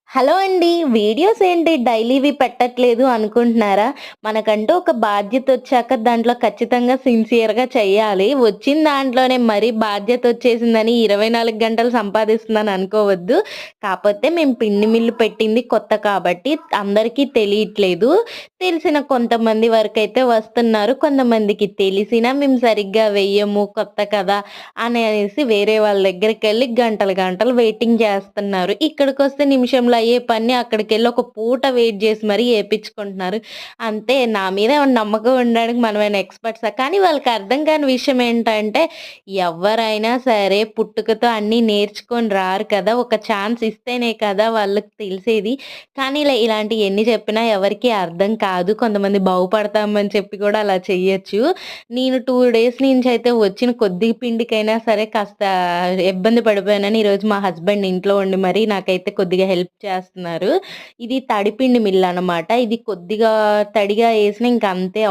Hello అండి. Videos ఏంటి డైలీవి పెట్టట్లేదు అనుకుంటున్నారా? మనకంటూ ఒక బాధ్యతొచ్చాక దాంట్లో ఖచ్చితంగా సిన్సియర్‌గా చెయ్యాలి. వచ్చిన దాంట్లోనే మరీ బాధ్యతొచ్చేసిందని 24 గంటలు సంపాదిస్తున్నాను అనుకోవద్దు. కాపోతే మేము పిండి మిల్లు పెట్టింది కొత్త కాబట్టి అందరికీ తెలియట్లేదు. తెలిసిన కొంతమంది వరకైతే వస్తున్నారు. కొంతమందికి తెలిసినా మేము సరిగ్గా వెయ్యము కొత్త కదా! అనేసి వేరే వాళ్ళ దగ్గరికెళ్ళి గంటలు గంటలు వెయిటింగ్ చేస్తున్నారు. ఇక్కడికొస్తే నిమిషంలో అయ్యే పని అక్కడికెళ్ళి ఒక పూట వెయిట్ జేసి మరీ ఏపిచ్చుకుంటున్నారు. అంతే నా మీద ఏమన్నా నమ్మకం ఉండడానికి మనమేమైనా ఎక్స్‌పర్ట్సా? కానీ వాళ్ళకి అర్థం కాని విషయం ఏంటంటే, ఎవ్వరైనా సరే పుట్టుకతో అన్నీ నేర్చుకొని రారు కదా! ఒక ఛాన్స్ ఇస్తేనే కదా వాళ్ళకి తెలిసేది. కానీ ఇలాంటియి ఎన్ని చెప్పినా ఎవరికీ అర్థం కాదు. కొంతమంది బాగుపడతామని చెప్పి కూడా అలా చెయ్యొచ్చు. నేను 2 డేస్ నుంచయితే వచ్చిన కొద్ది పిండికైనా సరే కాస్త ఇబ్బంది పడిపోయానని ఈరోజు మా హస్బెండ్ ఇంట్లో ఉండి మరి నాకైతే కొద్దిగా హెల్ప్ చేస్తున్నారు. ఇది తడిపిండి మిల్లనమాట. ఇది కొద్దిగా తడిగా ఏసినా ఇంక అంతే